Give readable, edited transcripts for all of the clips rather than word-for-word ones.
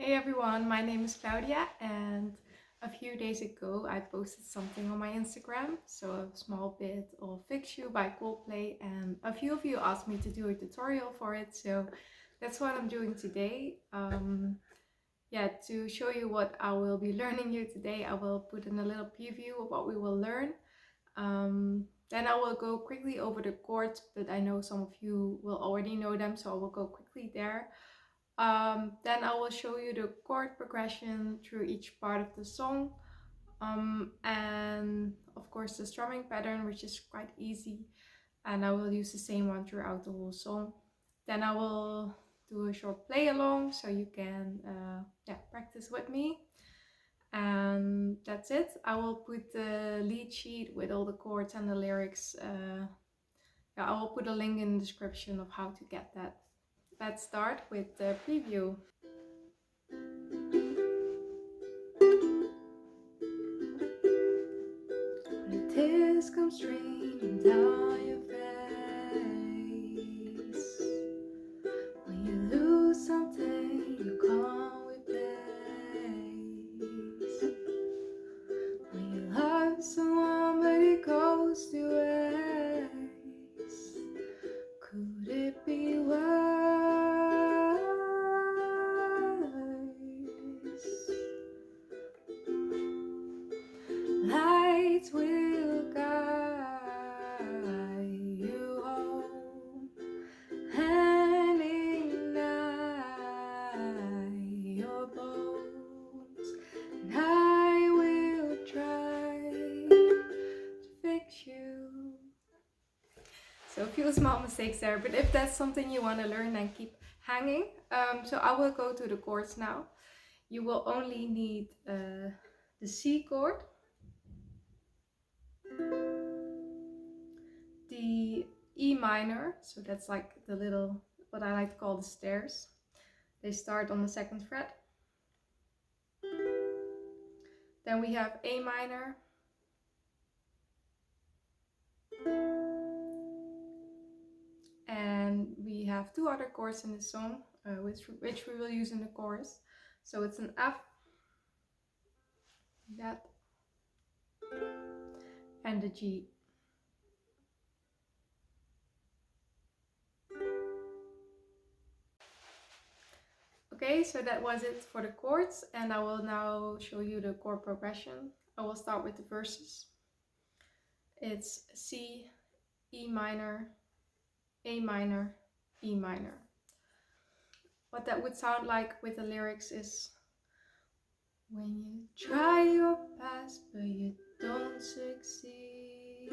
Hey everyone, my name is Claudia, and a few days ago I posted something on my Instagram, so a small bit of Fix You by Coldplay, and a few of you asked me to do a tutorial for it, so that's what I'm doing today. To show you what I will be learning you today, I will put in a little preview of what we will learn. Then I will go quickly over the chords, but I know some of you will already know them, so I will go quickly there. Then I will show you the chord progression through each part of the song, and of course the strumming pattern, which is quite easy, and I will use the same one throughout the whole song. Then I will do a short play along so you can practice with me, and that's it. I will put the lead sheet with all the chords and the lyrics. I will put a link in the description of how to get that. Let's start with the preview. Tears come streaming down your face when you lose something you can't replace. When you love someone but it goes to waste. Could it be worse? Lights will guide you home, and ignite your bones, and I will try to fix you. So a few small mistakes there, but if that's something you want to learn, then keep hanging. So I will go to the chords now. You will only need the C chord, the E minor, so that's like the little, what I like to call the stairs. They start on the 2nd fret. Then we have A minor, and we have two other chords in this song, which we will use in the chorus. So it's an F, that, and the G. Okay, so that was it for the chords, and I will now show you the chord progression. I will start with the verses. It's C, E minor, A minor, E minor. What that would sound like with the lyrics is: when you try your best but you don't succeed,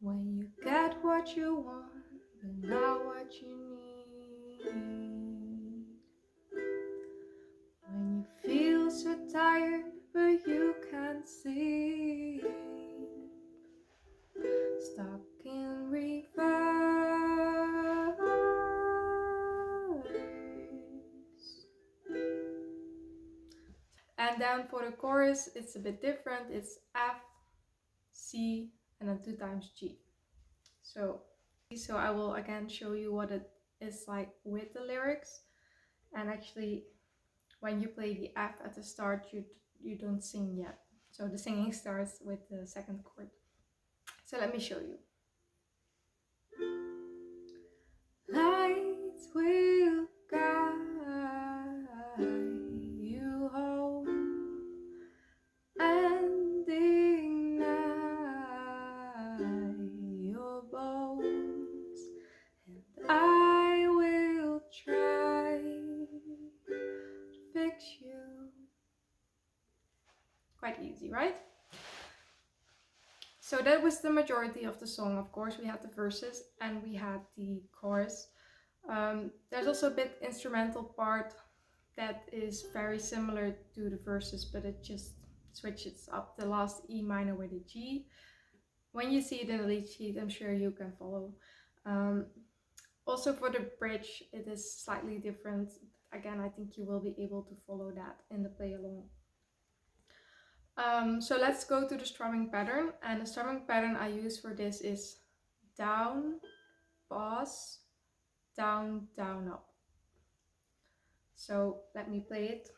when you get what you want but not what you need, when you feel so tired but you can't sleep, stuck in reverse. And then for the chorus, it's a bit different. It's F, C, and then 2 times G. So I will again show you what it is like with the lyrics. And actually, when you play the F at the start, you don't sing yet. So the singing starts with the 2nd chord. So let me show you. Lights will guide you home, and ignite your bones, and I will try to fix you. Quite easy, right? So that was the majority of the song. Of course, we had the verses and we had the chorus. There's also a bit instrumental part that is very similar to the verses, but it just switches up the last E minor with a G. When you see it in the lead sheet, I'm sure you can follow. Also for the bridge, it is slightly different. Again, I think you will be able to follow that in the play along. So let's go to the strumming pattern, and the strumming pattern I use for this is down, pause, down, down, up. So let me play it.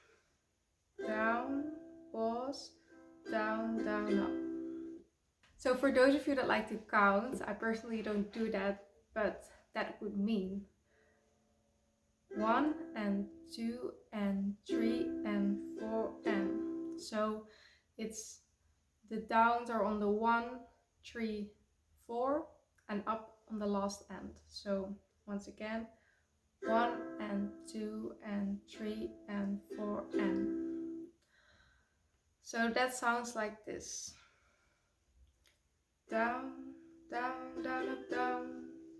Down, pause, down, down, up. So for those of you that like to count, I personally don't do that, but that would mean 1 and 2 and 3 and 4 and. So it's the downs are on the 1, 3, 4 and up on the last end. So once again, 1 and 2 and 3 and 4 and. So that sounds like this. Down, down, down, up, down,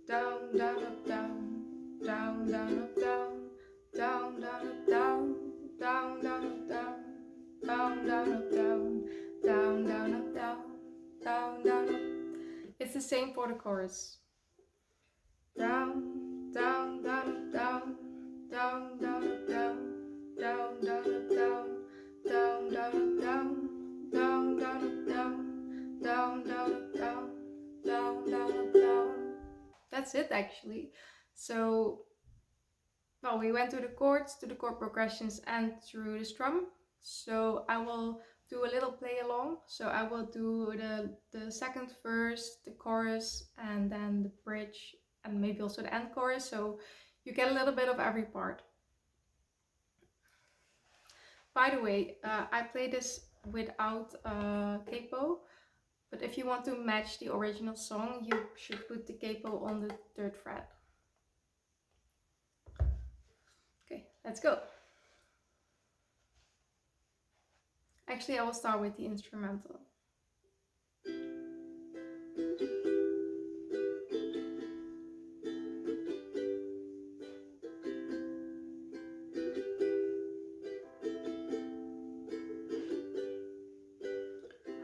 down, down, up, down, down, down, up, down, down, down, up, down, down, down, up, down, down, down, up, down, down, down, up, down, down, down, up. It's the same for the chorus. Down, down, down, up, down, down, down, up, down, down, down, up, down, down, down, up, down, down, down, up, down, down, down, up, down, down, down, up, down. That's it actually. So, well, we went through the chords, to the chord progressions and through the strum. So I will do a little play along. So I will do the second verse, the chorus, and then the bridge, and maybe also the end chorus. So you get a little bit of every part. By the way, I play this without capo. But if you want to match the original song, you should put the capo on the 3rd fret. Okay, let's go. Actually, I will start with the instrumental.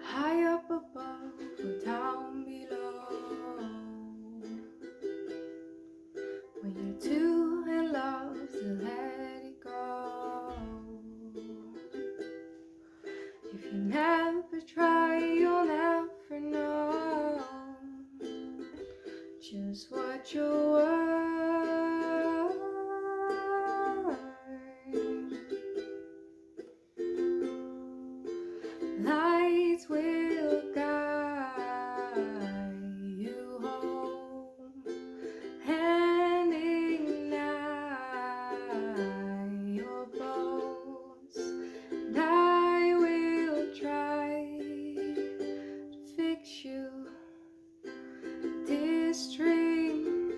High up above or down below, when you're too in love to let it go. If you never try, you'll never know just what you're worth. Lights will guide you home, and ignite your bones. And I will try to fix you this dream.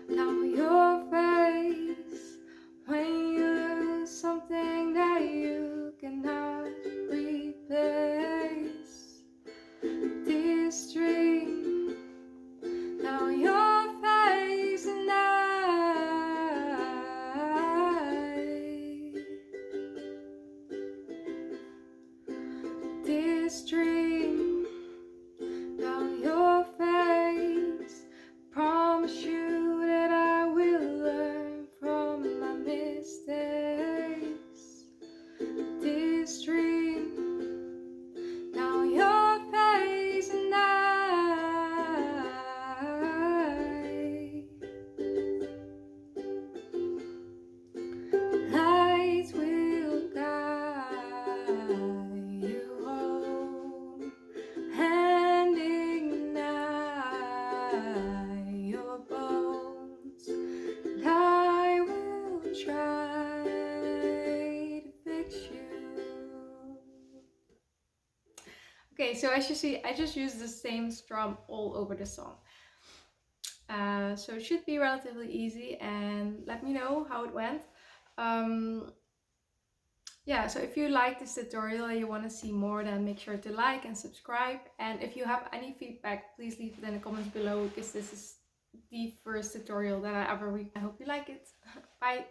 Now your face when you lose something that you cannot replace. This dream, now your face and this dream, now your face. Promise you that I will learn from my mistakes. This dream, now your face and lights will guide you home, and ignite your bones. And I will try to fix you. Okay, so as you see, I just used the same strum all over the song. So it should be relatively easy, and let me know how it went. Yeah, so if you like this tutorial and you want to see more, then make sure to like and subscribe. And if you have any feedback, please leave it in the comments below, because this is the first tutorial that I ever read. I hope you like it. Bye!